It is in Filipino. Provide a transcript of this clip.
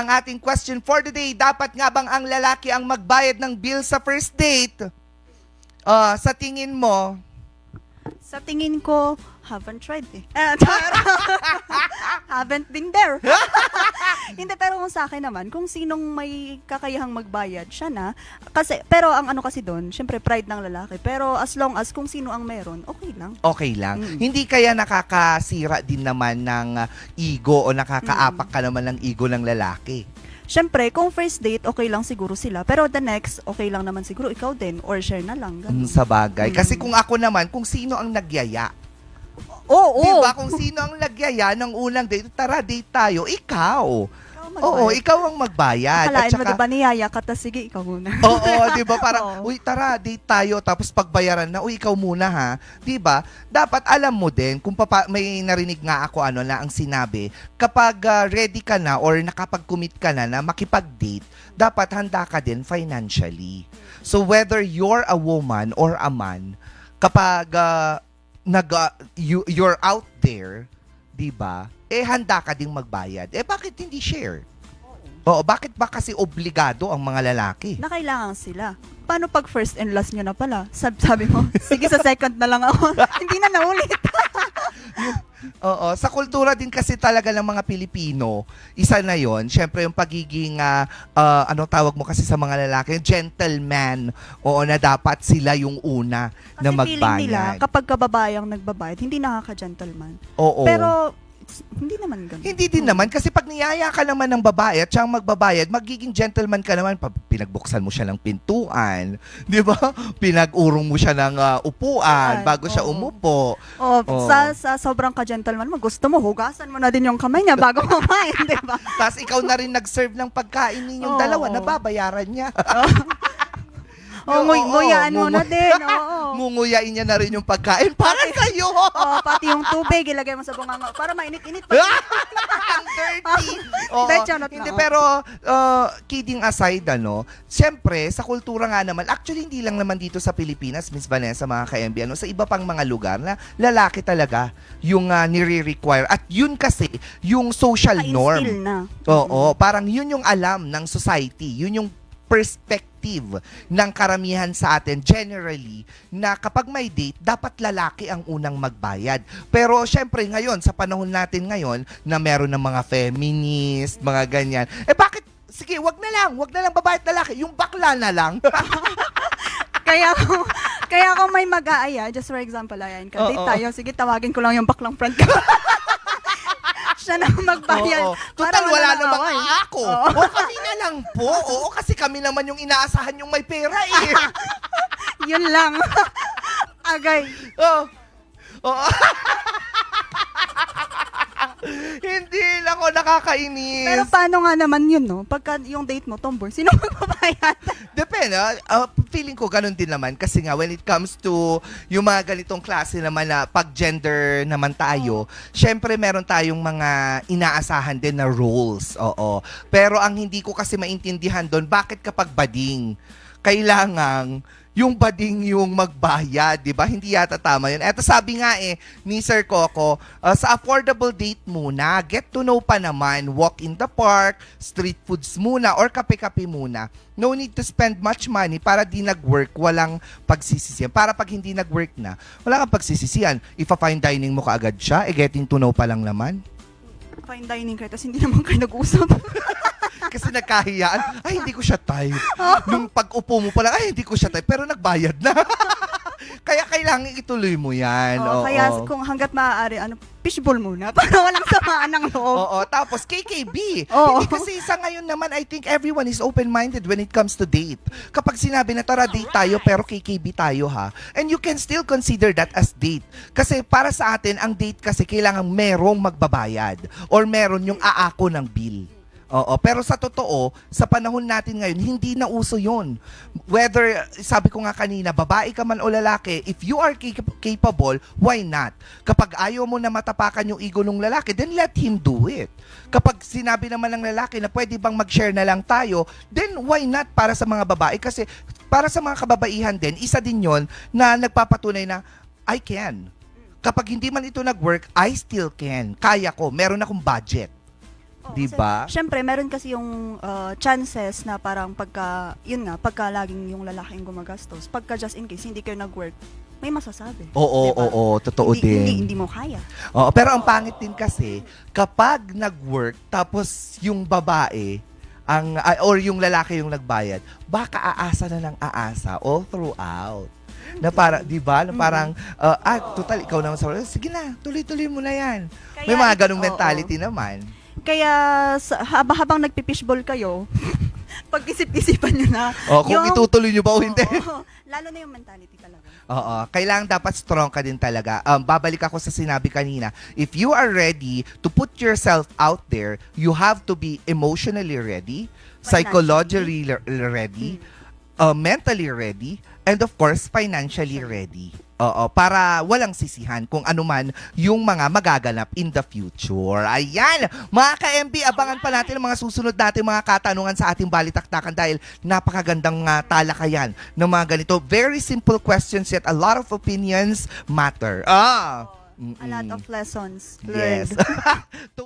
ang ating question for today. Dapat nga bang ang lalaki ang magbayad ng bill sa first date? Sa tingin mo? Sa tingin ko, haven't tried eh. Haven't been there. Hindi, pero kung sa akin naman, kung sinong may kakayahang magbayad, siya na. Kasi, pero ang ano kasi doon, syempre pride ng lalaki. Pero as long as kung sino ang meron, okay lang. Okay lang. Hindi kaya nakakasira din naman ng ego o nakakaapak ka naman ng ego ng lalaki? Syempre, kung first date, okay lang siguro sila. Pero the next, okay lang naman siguro ikaw din. Or share na lang. Ganun. Sa bagay. Kasi kung ako naman, kung sino ang nagyaya. Oo. Diba? Kung sino ang nagyaya ng unang date, tara date tayo, ikaw. Oo, ikaw ang magbayad. Akalain mo, diba, niyaya ka, tas sige, ikaw muna. Oo, di ba? Parang, uy, tara, date tayo, tapos pagbayaran na, uy, ikaw muna ha. Di ba? Dapat alam mo din, kung may narinig nga ako na ang sinabi, kapag ready ka na or nakapag-commit ka na makipag-date, dapat handa ka din financially. So whether you're a woman or a man, kapag you're out there, di ba? Handa ka ding magbayad. Bakit hindi share? Oo, bakit ba kasi obligado ang mga lalaki? Na kailangan sila. Paano pag first and last nyo na pala? Sabi mo, sige sa second na lang ako. Hindi na naulit. Oo, sa kultura din kasi talaga ng mga Pilipino, isa na yon. Siyempre yung pagiging, ano tawag mo kasi sa mga lalaki, gentleman. Oo, na dapat sila yung una na Kasi feeling nila, magbayad. kapag kababayang nagbabayad, hindi nakaka-gentleman. Oo. Pero, hindi naman ganun. Hindi din naman kasi pag niyaya ka naman ng babae at siyang magbabayad, magiging gentleman ka naman. Pinagbuksan mo siya ng pintuan, di ba? Pinag-urong mo siya ng upuan bago siya umupo. Sa sobrang ka-gentleman mo, gusto mo, hugasan mo na din yung kamay niya bago kumain, di ba? Tapos ikaw na rin nag-serve ng pagkain ninyong dalawa, nababayaran niya. Nguyaan mo na din. Munguyain niya na rin yung pagkain para sa'yo. Pati yung tubig, ilagay mo sa bunganga para mainit-init. Ang dirty. Hindi, pero kidding aside, siyempre, sa kultura nga naman, actually, hindi lang naman dito sa Pilipinas, Miss Vanessa, mga ka-MB, sa iba pang mga lugar na lalaki talaga yung nire-require. At yun kasi, yung social norm. Na. Oo, parang yun yung alam ng society. Yun yung perspective ng karamihan sa atin generally na kapag may date, dapat lalaki ang unang magbayad. Pero syempre ngayon, sa panahon natin ngayon na meron ng mga feminist, mga ganyan, bakit, sige, wag na lang babayad lalaki, yung bakla na lang. Kaya kung may mag-aaya, just for example, ayan, date tayo, sige, tawagin ko lang yung baklang friend ko. Siya na magbayad. Total, wala namang ako. Kami na lang po. Oo, kasi kami naman yung inaasahan yung may pera eh. Yun lang. Agay. Hindi lang ako nakakainis. Pero paano nga naman yun, no? Pagka yung date mo, tomboy, sino magbabayad? Depende. Feeling ko ganun din naman. Kasi nga, when it comes to yung mga ganitong klase naman na pag-gender naman tayo, syempre meron tayong mga inaasahan din na roles. Oo. Pero ang hindi ko kasi maintindihan doon, bakit kapag bading, kailangang yung bading yung magbayad, di ba? Hindi yata tama yun. Eto sabi nga ni Sir Coco, sa affordable date muna, get to know pa naman, walk in the park, street foods muna, or kape-kape muna. No need to spend much money para di nag-work, walang pagsisisihan. Para pag hindi nag-work na, wala kang pagsisisihan. Ipa-fine dining mo kaagad siya, getting to know pa lang naman. Fine dining kayo, tapos hindi naman kayo nag-usap. Kasi nagkahiyaan, ay hindi ko siya type. Nung pag-upo mo pala, ay hindi ko siya type, pero nagbayad na. Kaya kailangan ituloy mo yan. Kaya kung hanggat maaari, fishbowl muna para walang samaan ng loob. Oo, tapos KKB. Hindi kasi sa ngayon naman, I think everyone is open-minded when it comes to date. Kapag sinabi na tara date tayo, pero KKB tayo ha. And you can still consider that as date. Kasi para sa atin, ang date kasi kailangan merong magbabayad or meron yung aako ng bill. Oo, pero sa totoo, sa panahon natin ngayon, hindi na uso yun. Whether, sabi ko nga kanina, babae ka man o lalaki, if you are capable, why not? Kapag ayaw mo na matapakan yung ego ng lalaki, then let him do it. Kapag sinabi naman ng lalaki na pwede bang mag-share na lang tayo, then why not para sa mga babae? Kasi para sa mga kababaihan din, isa din yon na nagpapatunay na, I can. Kapag hindi man ito nag-work, I still can. Kaya ko, meron akong budget. Oo, Di ba? Siyempre, meron kasi yung chances na parang pagka laging yung lalaki yung gumagastos, pagka just in case, hindi kayo nag-work, may masasabi. Oo, Diba? oo, totoo din. Hindi mo kaya. Oo, pero ang pangit din kasi, kapag nag-work, tapos yung babae, or yung lalaki yung nagbayad, baka aasa na ng aasa all throughout. Na para, di ba? Na parang, total, ikaw naman sa sige na, tuloy-tuloy mo na yan. May mga ganong oo. mentality naman. Kaya habang nagpipishball kayo, pag-isip-isipan nyo na. Kung itutuloy nyo ba o hindi. Oo, lalo na yung mentality talaga. Oo, kailangan dapat strong ka din talaga. Babalik ako sa sinabi kanina. If you are ready to put yourself out there, you have to be emotionally ready, psychologically ready, mentally ready, and of course, financially ready. Oo, para walang sisihan kung ano man yung mga magaganap in the future. Ayan! Mga ka-MB, abangan pa natin ang mga susunod natin mga katanungan sa ating balitaktakan dahil napakagandang talakayan ng mga ganito. Very simple questions yet a lot of opinions matter. A lot of lessons learned. Yes.